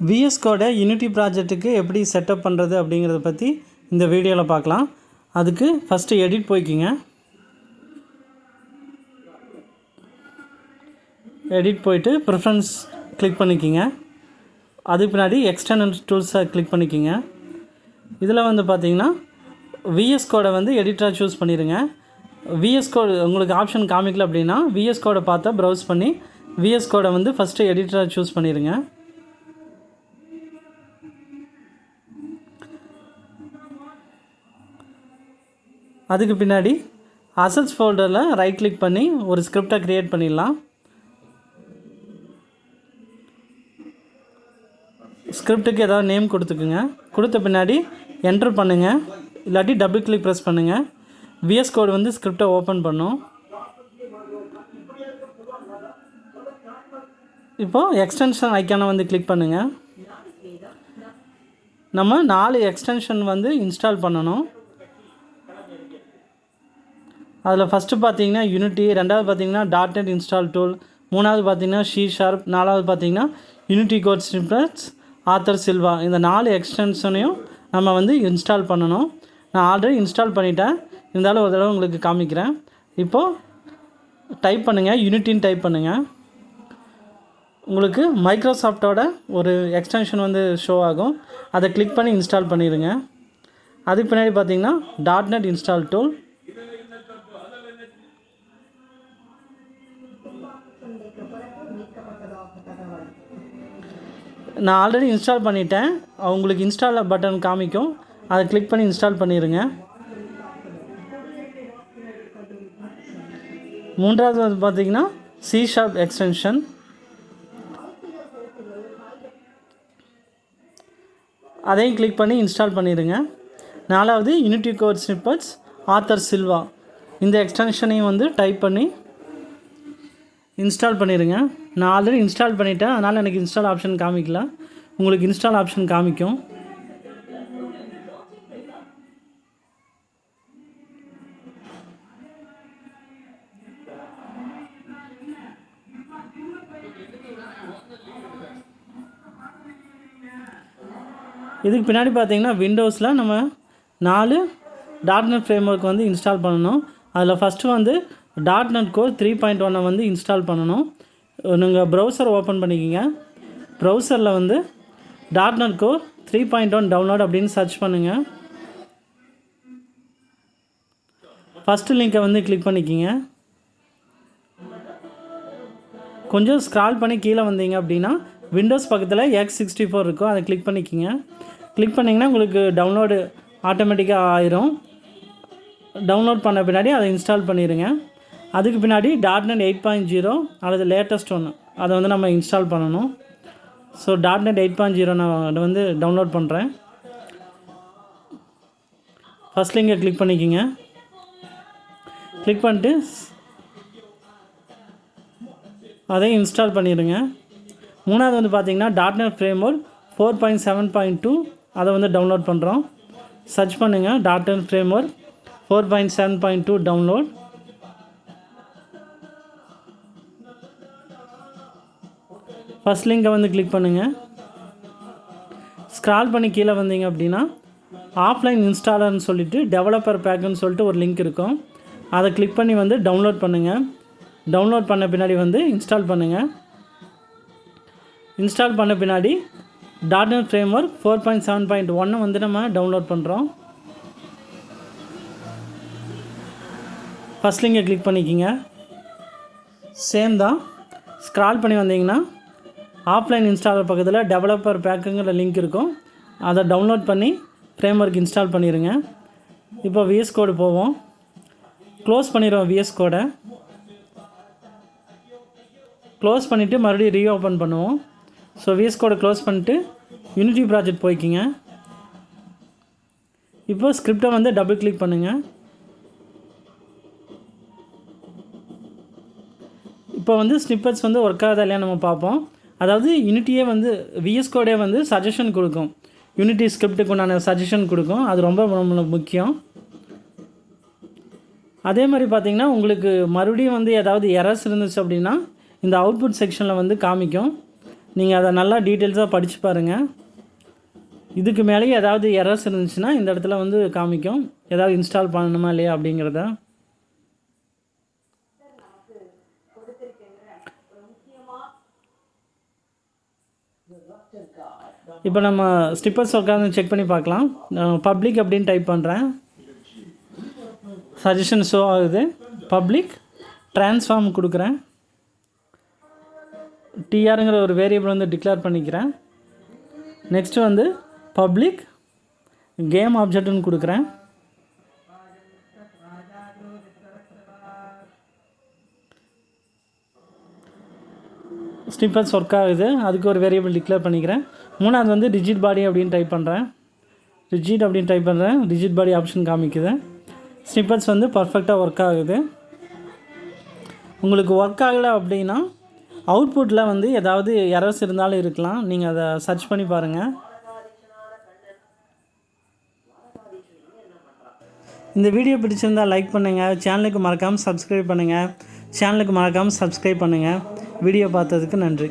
VS கோடை unity ப்ராஜெக்ட்டுக்கு எப்படி setup பண்ணுறது அப்படிங்கிறத பற்றி இந்த வீடியோவில் பார்க்கலாம். அதுக்கு ஃபஸ்ட்டு எடிட் போய்க்கிங்க. எடிட் போயிட்டு ப்ரிஃபரன்ஸ் கிளிக் பண்ணிக்கிங்க. அதுக்கு பின்னாடி எக்ஸ்டர்னல் டூல்ஸை கிளிக் பண்ணிக்கிங்க. இதில் வந்து பார்த்திங்கன்னா VS கோடை வந்து எடிட்டராக சூஸ் பண்ணிடுங்க. VS கோடு உங்களுக்கு ஆப்ஷன் காமிக்கல அப்படின்னா VS கோடை பார்த்தா ப்ரௌஸ் பண்ணி VS கோடை வந்து ஃபஸ்ட்டு எடிட்டராக சூஸ் பண்ணிடுங்க. அதுக்கு பின்னாடி அசட்ஸ் ஃபோல்டரில் ரைட் கிளிக் பண்ணி ஒரு ஸ்கிரிப்டை க்ரியேட் பண்ணிடலாம். ஸ்கிரிப்டுக்கு ஏதாவது நேம் கொடுத்துக்குங்க. கொடுத்த பின்னாடி என்ட்ரு பண்ணுங்கள், இல்லாட்டி டபுள் கிளிக் ப்ரெஸ் பண்ணுங்கள். VS கோடு வந்து ஸ்கிரிப்டை ஓப்பன் பண்ணும். இப்போது எக்ஸ்டென்ஷன் ஐக்கானை வந்து கிளிக் பண்ணுங்கள். நம்ம 4 எக்ஸ்டென்ஷன் வந்து இன்ஸ்டால் பண்ணணும். அதில் ஃபஸ்ட்டு பார்த்தீங்கன்னா யூனிட்டி, ரெண்டாவது பார்த்தீங்கன்னா .NET இன்ஸ்டால் டூல், மூணாவது பார்த்தீங்கன்னா C#, நாலாவது பார்த்தீங்கன்னா unity code snippets, author Silva. இந்த 4 எக்ஸ்டென்ஷனையும் நம்ம வந்து இன்ஸ்டால் பண்ணணும். நான் ஆல்ரெடி இன்ஸ்டால் பண்ணிட்டேன், இருந்தாலும் ஒரு தடவை உங்களுக்கு காமிக்கிறேன். இப்போது டைப் பண்ணுங்கள், யூனிட்டின்னு டைப் பண்ணுங்கள். உங்களுக்கு மைக்ரோசாஃப்டோட ஒரு எக்ஸ்டென்ஷன் வந்து ஷோ ஆகும். அதை கிளிக் பண்ணி இன்ஸ்டால் பண்ணிடுங்க. அதுக்கு பின்னாடி பார்த்தீங்கன்னா .NET இன்ஸ்டால் டூல், நான் ஆல்ரெடி இன்ஸ்டால் பண்ணிட்டேன். உங்களுக்கு இன்ஸ்டால் பட்டன் காமிக்கும், அதை கிளிக் பண்ணி இன்ஸ்டால் பண்ணிடுங்க. மூன்றாவது வந்து பார்த்திங்கன்னா C# எக்ஸ்டென்ஷன், அதையும் கிளிக் பண்ணி இன்ஸ்டால் பண்ணிடுங்க. நாலாவது unity code snippets, author Silva. இந்த எக்ஸ்டென்ஷனையும் வந்து டைப் பண்ணி இன்ஸ்டால் பண்ணிடுங்க. நான் ஆல்ரெடி இன்ஸ்டால் பண்ணிட்டேன், அதனால் எனக்கு இன்ஸ்டால் ஆப்ஷன் காமிக்கல. உங்களுக்கு இன்ஸ்டால் ஆப்ஷன் காமிக்கும். இதுக்கு பின்னாடி பார்த்தீங்கன்னா விண்டோஸில் நம்ம 4 .NET ஃப்ரேம்வொர்க் வந்து இன்ஸ்டால் பண்ணணும். அதில் ஃபஸ்ட்டு வந்து .NET Core 3.1 வந்து இன்ஸ்டால் பண்ணணும். நீங்கள் ப்ரௌசர் ஓப்பன் பண்ணிக்கிங்க. ப்ரௌசரில் வந்து .NET Core 3.1 டவுன்லோட் அப்படின்னு சர்ச் பண்ணுங்கள். ஃபஸ்ட்டு லிங்கை வந்து கிளிக் பண்ணிக்கிங்க. கொஞ்சம் ஸ்க்ரால் பண்ணி கீழே வந்தீங்க அப்படின்னா விண்டோஸ் பக்கத்தில் X64 இருக்கும், அதை கிளிக் பண்ணிக்கிங்க. கிளிக் பண்ணிங்கன்னா உங்களுக்கு டவுன்லோடு ஆட்டோமேட்டிக்காக ஆயிரும். டவுன்லோட் பண்ண பின்னாடி அதை இன்ஸ்டால் பண்ணிடுங்க. அதுக்கு பின்னாடி .NET 8.0 அல்லது லேட்டஸ்ட் ஒன்று அதை வந்து நம்ம இன்ஸ்டால் பண்ணணும். ஸோ .NET 8.0 நான் வந்து டவுன்லோட் பண்ணுறேன். ஃபஸ்ட் லிங்கை கிளிக் பண்ணிக்கிங்க. கிளிக் பண்ணிட்டு அதையும் இன்ஸ்டால் பண்ணிடுங்க. மூணாவது வந்து பார்த்திங்கன்னா .NET ஃப்ரேம்வொர்க் 4.7.2 அதை வந்து டவுன்லோட் பண்ணுறோம். சர்ச் பண்ணுங்கள் .NET ஃப்ரேம்வொர்க் 4.7.2 டவுன்லோட். ஃபஸ்ட் லிங்கை வந்து கிளிக் பண்ணுங்கள். ஸ்க்ரால் பண்ணி கீழே வந்தீங்க அப்படின்னா ஆஃப்லைன் இன்ஸ்டாலர்னு சொல்லிவிட்டு டெவலப்பர் பேக்குன்னு சொல்லிட்டு ஒரு லிங்க் இருக்கும், அதை கிளிக் பண்ணி வந்து டவுன்லோட் பண்ணுங்கள். டவுன்லோட் பண்ண பின்னாடி வந்து இன்ஸ்டால் பண்ணுங்கள். இன்ஸ்டால் பண்ண பின்னாடி .NET ஃப்ரேம்வொர்க் 4.7.1 வந்து நம்ம டவுன்லோட் பண்ணுறோம். ஃபஸ்ட் லிங்கை கிளிக் பண்ணிக்கிங்க. சேம் தான். ஸ்க்ரால் பண்ணி வந்தீங்கன்னா ஆஃப்லைன் இன்ஸ்டாலர் பக்கத்தில் டெவலப்பர் பேக்குங்கிற லிங்க் இருக்கும், அதை டவுன்லோட் பண்ணி ஃப்ரேம்வொர்க் இன்ஸ்டால் பண்ணிடுங்க. இப்போ VS கோடு போவோம். க்ளோஸ் பண்ணிடுவோம் VS கோடை. க்ளோஸ் பண்ணிவிட்டு மறுபடியும் ரீஓப்பன் பண்ணுவோம். ஸோ VS கோடை க்ளோஸ் பண்ணிட்டு யூனிட்டி ப்ராஜெக்ட் போய்க்கிங்க. இப்போ ஸ்கிரிப்டை வந்து டபுள் கிளிக் பண்ணுங்கள். இப்போ வந்து ஸ்னிப்பெட்ஸ் வந்து ஒர்க் ஆகுதா இல்லையா நம்ம பார்ப்போம். அதாவது யூனிட்டியே வந்து VS கோடே வந்து சஜஷன் கொடுக்கும், யூனிட்டி ஸ்கிரிப்டுக்கு உண்டான சஜஷன் கொடுக்கும். அது ரொம்ப ரொம்ப முக்கியம். அதே மாதிரி பார்த்திங்கன்னா உங்களுக்கு மறுபடியும் வந்து ஏதாவது எரர்ஸ் இருந்துச்சு அப்படின்னா இந்த அவுட்புட் செக்ஷனில் வந்து காமிக்கும். நீங்கள் அதை நல்லா டீட்டெயில்ஸாக படித்து பாருங்கள். இதுக்கு மேலேயே ஏதாவது எரர்ஸ் இருந்துச்சுன்னா இந்த இடத்துல வந்து காமிக்கும், ஏதாவது இன்ஸ்டால் பண்ணணுமா இல்லையா அப்படிங்கிறத. இப்போ நம்ம ஸ்டிப்பர்ஸ் உட்காந்து செக் பண்ணி பார்க்கலாம். பப்ளிக் அப்படின்னு டைப் பண்ணுறேன், சஜஷன் ஷோ ஆகுது. பப்ளிக் ட்ரான்ஸ்ஃபார்ம் கொடுக்குறேன், டிஆருங்கிற ஒரு வேரியபிள் வந்து டிக்ளேர் பண்ணிக்கிறேன். நெக்ஸ்ட்டு வந்து பப்ளிக் கேம் ஆப்ஜெக்ட்னு கொடுக்குறேன். ஸ்னிப்பர்ஸ் ஒர்க் ஆகுது, அதுக்கு ஒரு வேரியபிள் டிக்ளேர் பண்ணிக்கிறேன். மூணாவது வந்து ரிஜிட் பாடி அப்படின்னு டைப் பண்ணுறேன், ரிஜிட் பாடி ஆப்ஷன் காமிக்குது. ஸ்னிப்பர்ஸ் வந்து பர்ஃபெக்டாக ஒர்க் ஆகுது. உங்களுக்கு ஒர்க் ஆகலை அப்படின்னா அவுட்புட்டில் வந்து ஏதாவது எரர்ஸ் இருந்தாலும் இருக்கலாம், நீங்கள் அதை சர்ச் பண்ணி பாருங்கள். இந்த வீடியோ பிடிச்சிருந்தால் லைக் பண்ணுங்கள், சேனலுக்கு மறக்காமல் சப்ஸ்கிரைப் பண்ணுங்கள். வீடியோ பார்த்ததுக்கு நன்றி.